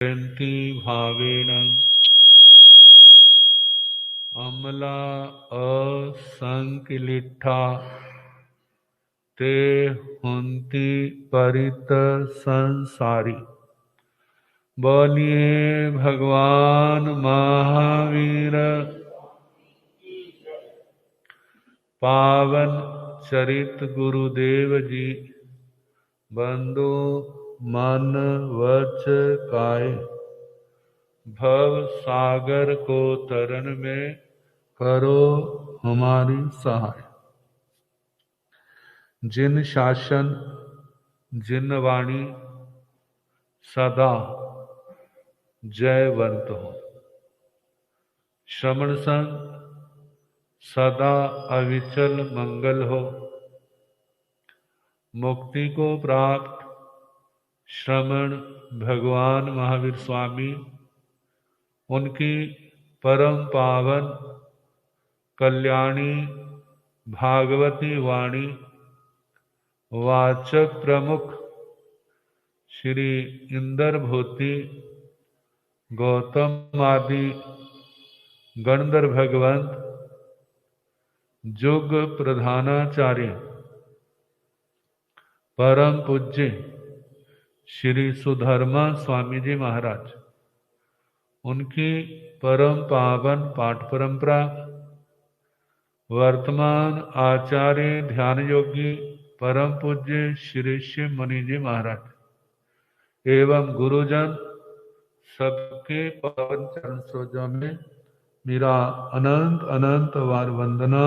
जयन्ती भावेन अमला असंकिलिठा ते हुंती परित संसारी। बोलिए भगवान महावीर पावन चरित गुरुदेव जी बंदो मन वच काये भव सागर को तरन में करो हमारी सहाय। जिन शासन जिन वाणी सदा जयवंत हो। श्रवण संग सदा अविचल मंगल हो। मुक्ति को प्राप्त श्रवण भगवान महावीर स्वामी उनकी परम पावन कल्याणी भागवती वाणी वाचक प्रमुख श्री इंद्रभूति गौतम आदि गणधर भगवंत जुग प्रधानाचार्य परम पूज्य श्री सुधर्मा स्वामी जी महाराज उनकी परम पावन पाठ परंपरा वर्तमान आचार्य ध्यान योगी परम पूज्य श्री शिव मुनि जी महाराज एवं गुरुजन सबके पावन चरण सरोजों में मेरा अनंत अनंत वार वंदना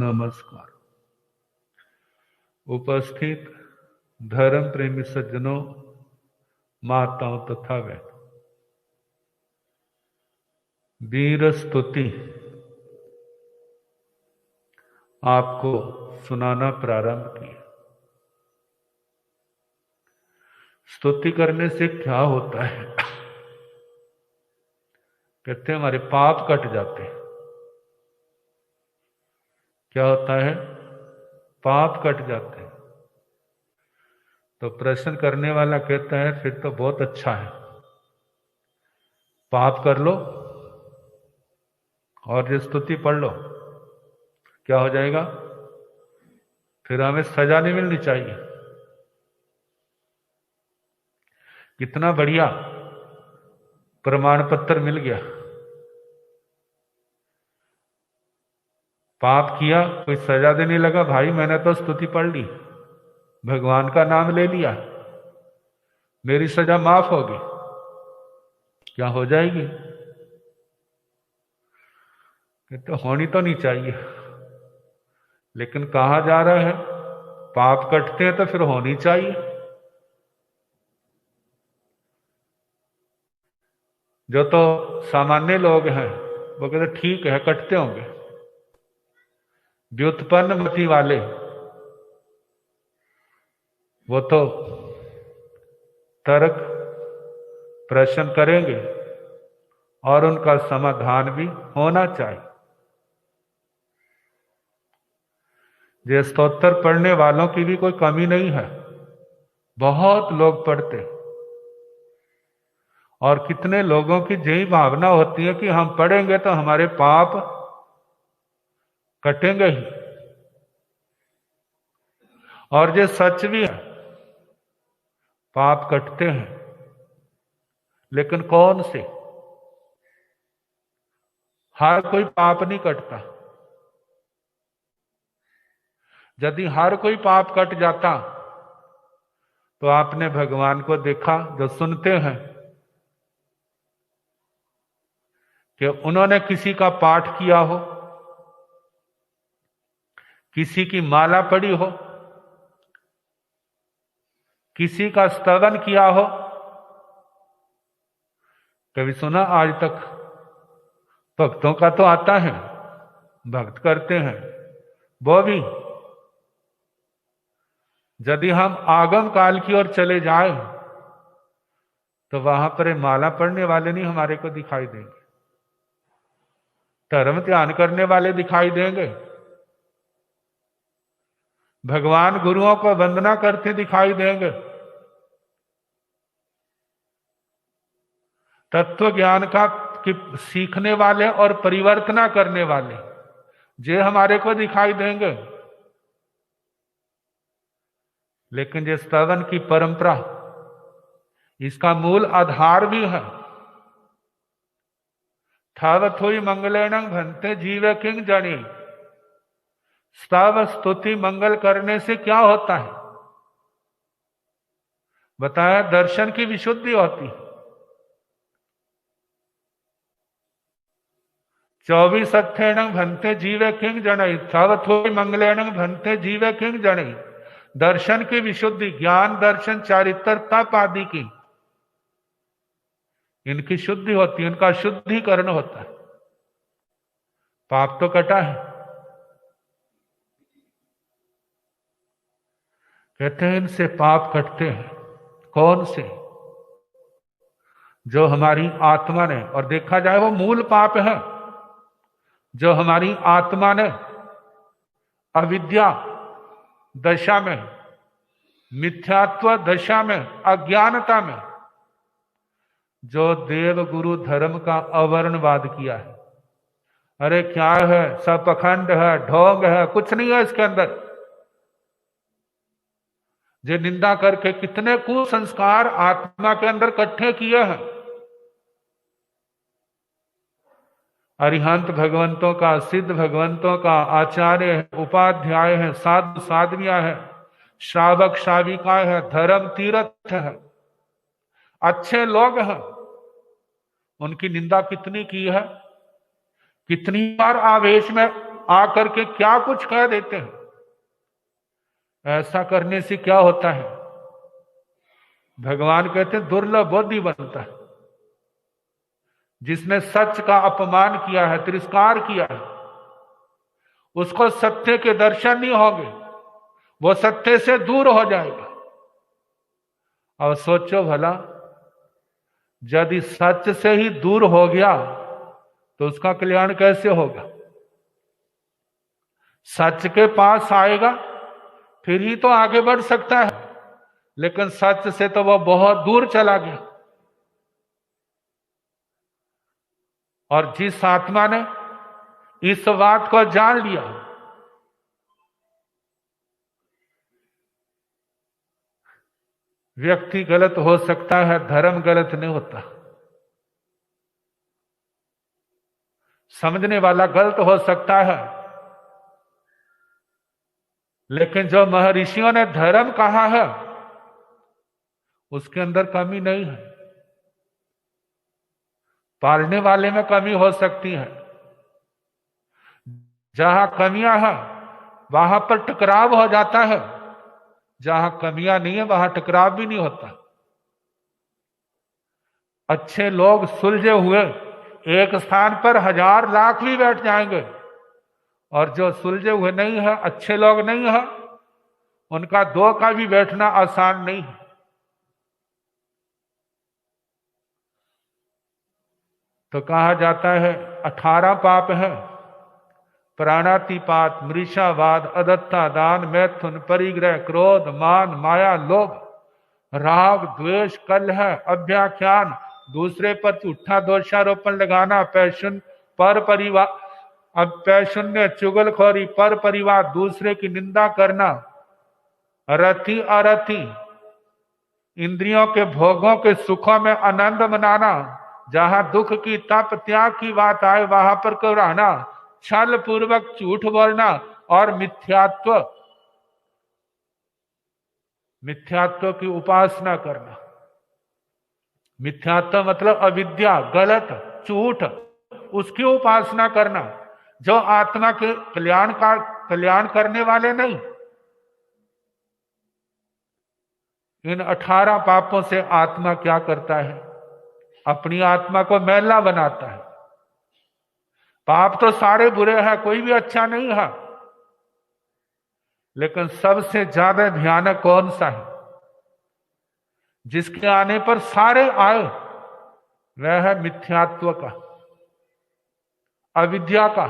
नमस्कार। उपस्थित धर्म प्रेमी सज्जनों, माताओं तथा बहनों, वीर स्तुति आपको सुनाना प्रारंभ किया। स्तुति करने से क्या होता है? कहते हैं हमारे पाप कट जाते हैं। क्या होता है? पाप कट जाते हैं। तो प्रश्न करने वाला कहता है फिर तो बहुत अच्छा है, पाप कर लो और ये स्तुति पढ़ लो, क्या हो जाएगा? फिर हमें सजा नहीं मिलनी चाहिए। कितना बढ़िया प्रमाण पत्र मिल गया। पाप किया, कोई सजा देने लगा, भाई मैंने तो स्तुति पढ़ ली, भगवान का नाम ले लिया, मेरी सजा माफ होगी। क्या हो जाएगी? तो होनी तो नहीं चाहिए, लेकिन कहा जा रहा है पाप कटते हैं तो फिर होनी चाहिए। जो तो सामान्य लोग हैं वो कहते ठीक है कटते होंगे। व्युत्पन्न मति वाले वो तो तर्क प्रश्न करेंगे और उनका समाधान भी होना चाहिए। ये स्तोत्र पढ़ने वालों की भी कोई कमी नहीं है, बहुत लोग पढ़ते हैं। और कितने लोगों की यही भावना होती है कि हम पढ़ेंगे तो हमारे पाप कटेंगे ही। और ये सच भी है, पाप कटते हैं, लेकिन कौन से? हर कोई पाप नहीं कटता। यदि हर कोई पाप कट जाता तो आपने भगवान को देखा जो सुनते हैं कि उन्होंने किसी का पाठ किया हो, किसी की माला पढ़ी हो, किसी का स्तवन किया हो, कभी सुना? आज तक भक्तों का तो आता है, भक्त करते हैं वो भी। यदि हम आगम काल की ओर चले जाएं तो वहां पर माला पढ़ने वाले नहीं हमारे को दिखाई देंगे, धर्म ध्यान करने वाले दिखाई देंगे, भगवान गुरुओं को वंदना करते दिखाई देंगे। तत्व ज्ञान का कि सीखने वाले और परिवर्तना करने वाले जे हमारे को दिखाई देंगे, लेकिन ये श्रवण की परंपरा इसका मूल आधार भी है। थावथोई मंगलेनं भंते जीवे किंग जनी। स्तव स्तुति मंगल करने से क्या होता है? बताया, दर्शन की विशुद्धि होती है। 24 अर्थेनं भंते जीवे किंग जनी। थावथोई मंगलेनं भंते जीवे किंग जनी। दर्शन की विशुद्धि, ज्ञान दर्शन चारित्र तप आदि की इनकी शुद्धि होती है, इनका शुद्धिकरण होता है। पाप तो कटा है। कहते हैं इनसे पाप कटते हैं। कौन से? जो हमारी आत्मा ने, और देखा जाए वो मूल पाप है, जो हमारी आत्मा ने अविद्या दशा में, मिथ्यात्व दशा में, अज्ञानता में जो देव गुरु धर्म का अवर्णवाद किया है। अरे क्या है, सब पखंड है, ढोंग है, कुछ नहीं है इसके अंदर। जो निंदा करके कितने कुसंस्कार आत्मा के अंदर इकट्ठे किए हैं। अरिहंत भगवंतों का, सिद्ध भगवंतों का, आचार्य है, उपाध्याय है, साधु साध्वियां है, श्रावक श्राविकाएं है, धर्म तीर्थ है, अच्छे लोग हैं। उनकी निंदा कितनी की है, कितनी बार आवेश में आकर के क्या कुछ कह देते हैं। ऐसा करने से क्या होता है? भगवान कहते हैं दुर्लभ बुद्धि बनता है। जिसने सच का अपमान किया है, तिरस्कार किया है, उसको सत्य के दर्शन नहीं होंगे, वो सत्य से दूर हो जाएगा। और सोचो भला, यदि सच से ही दूर हो गया तो उसका कल्याण कैसे होगा? सच के पास आएगा फिर ही तो आगे बढ़ सकता है, लेकिन सच से तो वह बहुत दूर चला गया। और जिस आत्मा ने इस बात को जान लिया, व्यक्ति गलत हो सकता है, धर्म गलत नहीं होता। समझने वाला गलत हो सकता है, लेकिन जो महर्षियों ने धर्म कहा है उसके अंदर कमी नहीं है। पालने वाले में कमी हो सकती है। जहां कमियां हैं वहां पर टकराव हो जाता है, जहां कमियां नहीं है वहां टकराव भी नहीं होता। अच्छे लोग सुलझे हुए एक स्थान पर 1000 लाख भी बैठ जाएंगे, और जो सुलझे हुए नहीं है, अच्छे लोग नहीं है, उनका 2 का भी बैठना आसान नहीं है। तो कहा जाता है 18 पाप है। प्राणातिपात, मृषावाद, अदत्ता, दान, मैथुन, परिग्रह, क्रोध, मान, माया, लोभ, राग, द्वेष, कलह, अभ्याख्यान, दूसरे पर झूठा दोषारोपण लगाना, पैशुन पर परिवार, अब पैशून्य, चुगलखोरी, पर परिवार, दूसरे की निंदा करना, रति अरति, इंद्रियों के भोगों के सुखों में आनंद मनाना, जहां दुख की, तप, त्याग की बात आए वहां पर घबराना, छल पूर्वक झूठ बोलना, और मिथ्यात्व, मिथ्यात्व की उपासना करना। मिथ्यात्व मतलब अविद्या, गलत, झूठ, उसकी उपासना करना, जो आत्मा के कल्याण करने वाले नहीं। इन 18 पापों से आत्मा क्या करता है? अपनी आत्मा को मैला बनाता है। पाप तो सारे बुरे हैं, कोई भी अच्छा नहीं है, लेकिन सबसे ज्यादा भयानक कौन सा है? जिसके आने पर सारे आए, वह है मिथ्यात्व का, अविद्या का।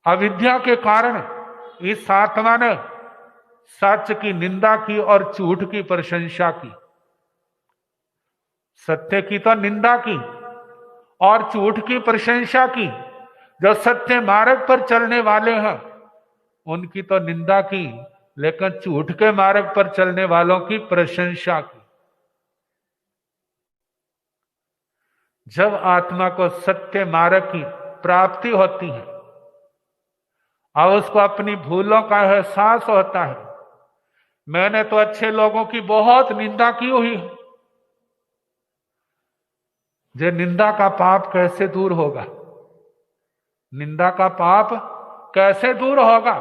अविद्या के कारण इस आत्मा ने सच की निंदा की और झूठ की प्रशंसा की। सत्य की तो निंदा की और झूठ की प्रशंसा की। जो सत्य मार्ग पर चलने वाले हैं उनकी तो निंदा की, लेकिन झूठ के मार्ग पर चलने वालों की प्रशंसा की। जब आत्मा को सत्य मार्ग की प्राप्ति होती है और उसको अपनी भूलों का एहसास होता है, मैंने तो अच्छे लोगों की बहुत निंदा की हुई है, जे निंदा का पाप कैसे दूर होगा? निंदा का पाप कैसे दूर होगा?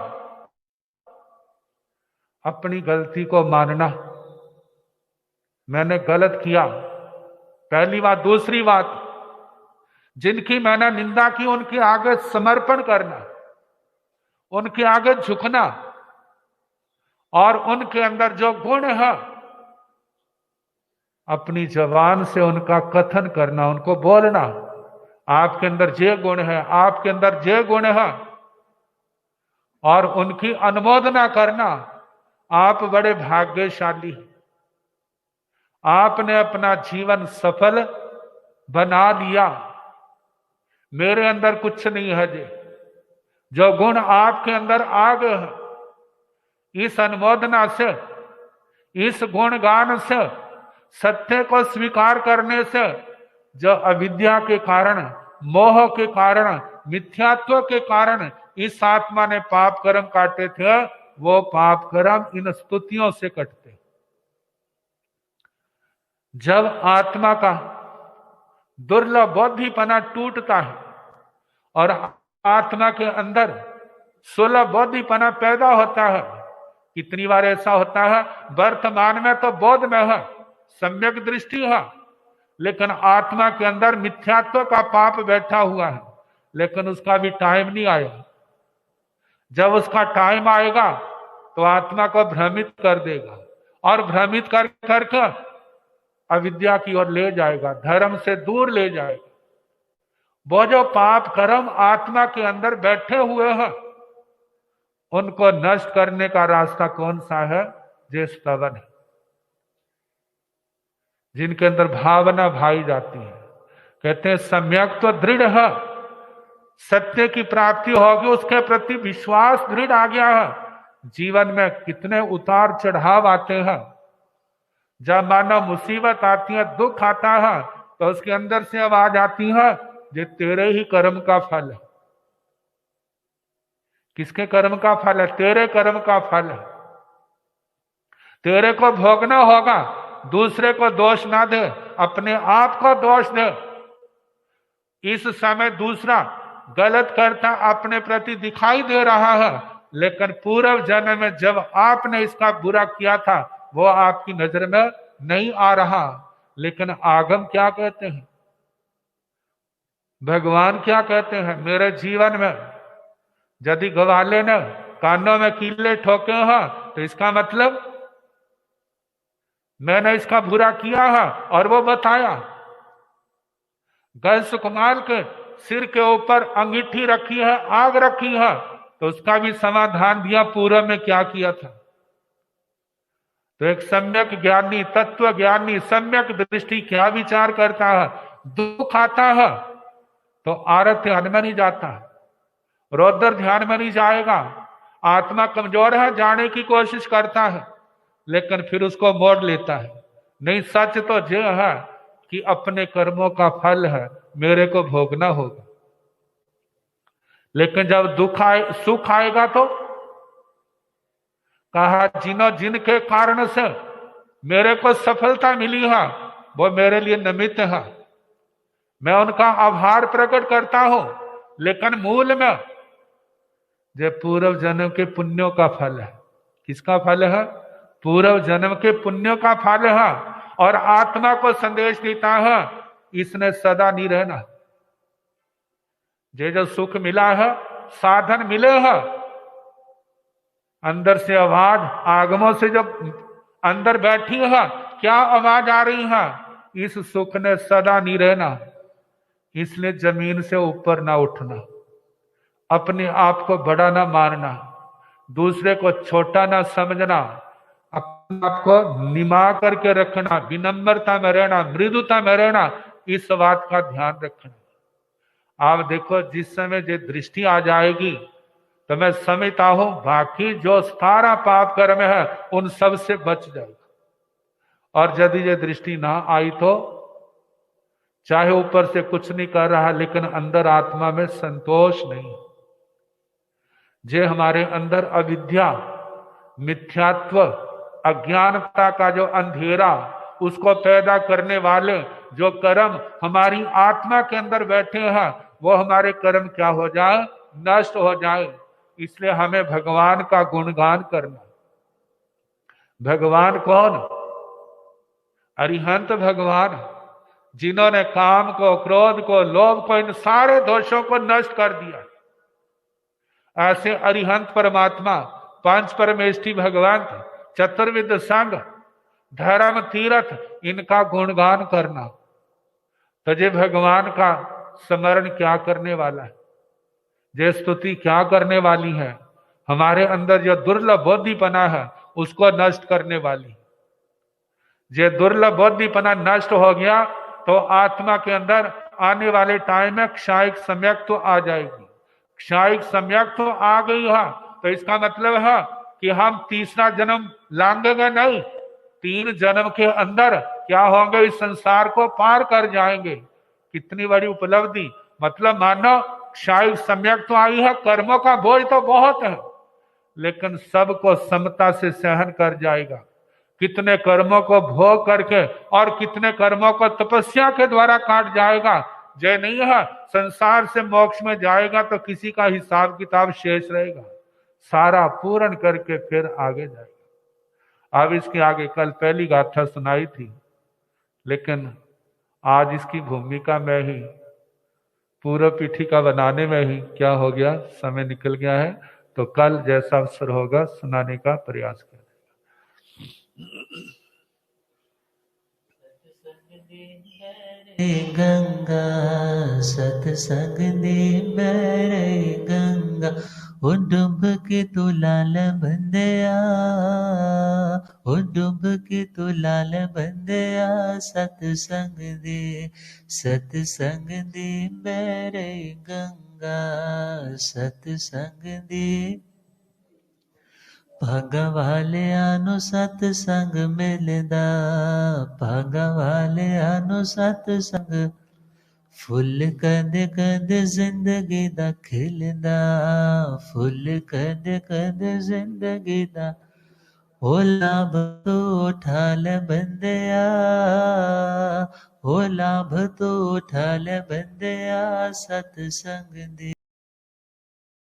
अपनी गलती को मानना, मैंने गलत किया, पहली बात। दूसरी बात, जिनकी मैंने निंदा की उनके आगे समर्पण करना, उनके आगे झुकना और उनके अंदर जो गुण है अपनी जबान से उनका कथन करना, उनको बोलना, आपके अंदर ये गुण है, आपके अंदर ये गुण है, और उनकी अनुमोदना करना। आप बड़े भाग्यशाली हैं, आपने अपना जीवन सफल बना लिया। मेरे अंदर कुछ नहीं है जी, जो गुण आपके अंदर आ गए हैं, इस अनुमोदना से, इस गुणगान से, सत्य को स्वीकार करने से, जो अविद्या के कारण, मोह के कारण, मिथ्यात्व के कारण इस आत्मा ने पाप कर्म काटे थे, वो पाप कर्म इन स्तुतियों से कटते। जब आत्मा का दुर्लभ बोधिपना टूटता है और आत्मा के अंदर सुलभ बोधिपना पैदा होता है। कितनी बार ऐसा होता है, वर्तमान में तो बोध में है, सम्यक दृष्टि है, लेकिन आत्मा के अंदर मिथ्यात्व का पाप बैठा हुआ है, लेकिन उसका भी टाइम नहीं आया। जब उसका टाइम आएगा तो आत्मा को भ्रमित कर देगा और भ्रमित कर करके अविद्या की ओर ले जाएगा, धर्म से दूर ले जाएगा। वो जो पाप कर्म आत्मा के अंदर बैठे हुए हैं उनको नष्ट करने का रास्ता कौन सा है? जे स्तवन है, जिनके अंदर भावना भाई जाती है। कहते हैं सम्यक तो दृढ़ है, सत्य की प्राप्ति होगी, उसके प्रति विश्वास दृढ़ आ गया है। जीवन में कितने उतार चढ़ाव आते हैं, जब मानो मुसीबत आती है, दुख आता है, तो उसके अंदर से आवाज आती है, ये तेरे ही कर्म का फल है। किसके कर्म का फल है? तेरे कर्म का फल है। तेरे को भोगना होगा, दूसरे को दोष ना दे, अपने आप को दोष दे। इस समय दूसरा गलत करता अपने प्रति दिखाई दे रहा है, लेकिन पूर्व जन्म में जब आपने इसका बुरा किया था वो आपकी नजर में नहीं आ रहा। लेकिन आगम क्या कहते हैं, भगवान क्या कहते हैं? मेरे जीवन में यदि ग्वाले ने कानों में कीले ठोके हैं तो इसका मतलब मैंने इसका बुरा किया है और वो बताया। गल सुकुमार के सिर के ऊपर अंगीठी रखी है, आग रखी है, तो उसका भी समाधान दिया पूर्व में क्या किया था। तो एक सम्यक ज्ञानी, तत्व ज्ञानी, सम्यक दृष्टि क्या विचार करता है? दुख आता है तो आरत ध्यान में नहीं जाता, रौद्र ध्यान में नहीं जाएगा। आत्मा कमजोर है, जाने की कोशिश करता है, लेकिन फिर उसको मोड़ लेता है। नहीं, सच तो यह है कि अपने कर्मों का फल है, मेरे को भोगना होगा। लेकिन जब सुख आएगा तो कहा, जिनके कारण से मेरे को सफलता मिली है वो मेरे लिए निमित्त है, मैं उनका आभार प्रकट करता हूं, लेकिन मूल में जो पूर्व जन्म के पुण्यों का फल है। किसका फल है? पूर्व जन्म के पुण्यों का फल है। और आत्मा को संदेश देता है, इसने सदा नहीं रहना। जो सुख मिला है, साधन मिले हैं, अंदर से आवाज, आगमों से जब अंदर बैठी है, क्या आवाज आ रही है? इस सुख ने सदा नहीं रहना, इसलिए जमीन से ऊपर ना उठना, अपने आप को बड़ा ना मानना, दूसरे को छोटा ना समझना, आपको निमा करके रखना, विनम्रता में रहना, मृदुता में रहना, इस बात का ध्यान रखना। आप देखो जिस समय जो दृष्टि आ जाएगी तो मैं समझता हूं बाकी जो सारा पाप कर्म है उन सब से बच जाएगा। और यदि ये दृष्टि ना आई तो चाहे ऊपर से कुछ नहीं कर रहा लेकिन अंदर आत्मा में संतोष नहीं। जे हमारे अंदर अविद्या, मिथ्यात्व, अज्ञानता का जो अंधेरा, उसको पैदा करने वाले जो कर्म हमारी आत्मा के अंदर बैठे हैं, वो हमारे कर्म क्या हो जाए, नष्ट हो जाए। इसलिए हमें भगवान का गुणगान करना। भगवान कौन? अरिहंत भगवान, जिन्होंने काम को, क्रोध को, लोभ को, इन सारे दोषों को नष्ट कर दिया। ऐसे अरिहंत परमात्मा, पांच परमेष्ठी भगवान, चतुर्विध संघ, धर्म तीर्थ, इनका गुणगान करना। तो ये भगवान का स्मरण क्या करने वाला है, ये स्तुति क्या करने वाली है, हमारे अंदर जो दुर्लभ बुद्धिपना है उसको नष्ट करने वाली। ये दुर्लभ बुद्धिपना नष्ट हो गया तो आत्मा के अंदर आने वाले टाइम में क्षायिक सम्यक तो आ जाएगी। क्षायिक सम्यक तो आ गई है तो इसका मतलब है कि हम तीसरा जन्म लांघेंगे नहीं, 3 जन्म के अंदर क्या होंगे, इस संसार को पार कर जाएंगे। कितनी बड़ी उपलब्धि। मतलब मानो क्षायिक सम्यक तो आई है, कर्मों का बोझ तो बहुत है लेकिन सबको समता से सहन कर जाएगा। कितने कर्मों को भोग करके और कितने कर्मों को तपस्या के द्वारा काट जाएगा। जय नहीं है, संसार से मोक्ष में जाएगा तो किसी का हिसाब किताब शेष रहेगा, सारा पूर्ण करके फिर आगे जाएगा। अब इसके आगे कल पहली गाथा सुनाई थी लेकिन आज इसकी भूमिका में ही, पूर्व पीठिका बनाने में ही क्या हो गया, समय निकल गया है। तो कल जैसा अवसर होगा सुनाने का प्रयास करें। गंगा सत्संग दे मेरे गंगा, ओ डुब के तू लाल बंदया, ओ डुब के तू लाल बंदया, सत्संग दे मेरे गंगा, सत्संग दे। भगवालियानु सत्संग मिलदा, भगवालियानु सत्संग, फुल कद कद जिंदगी दा खिलदा, फुल कद कद जिंदगी दा। ओ लाभ तो उठा ले बंदया, ओ लाभ तो उठा ले बंदया, सत्संग दे।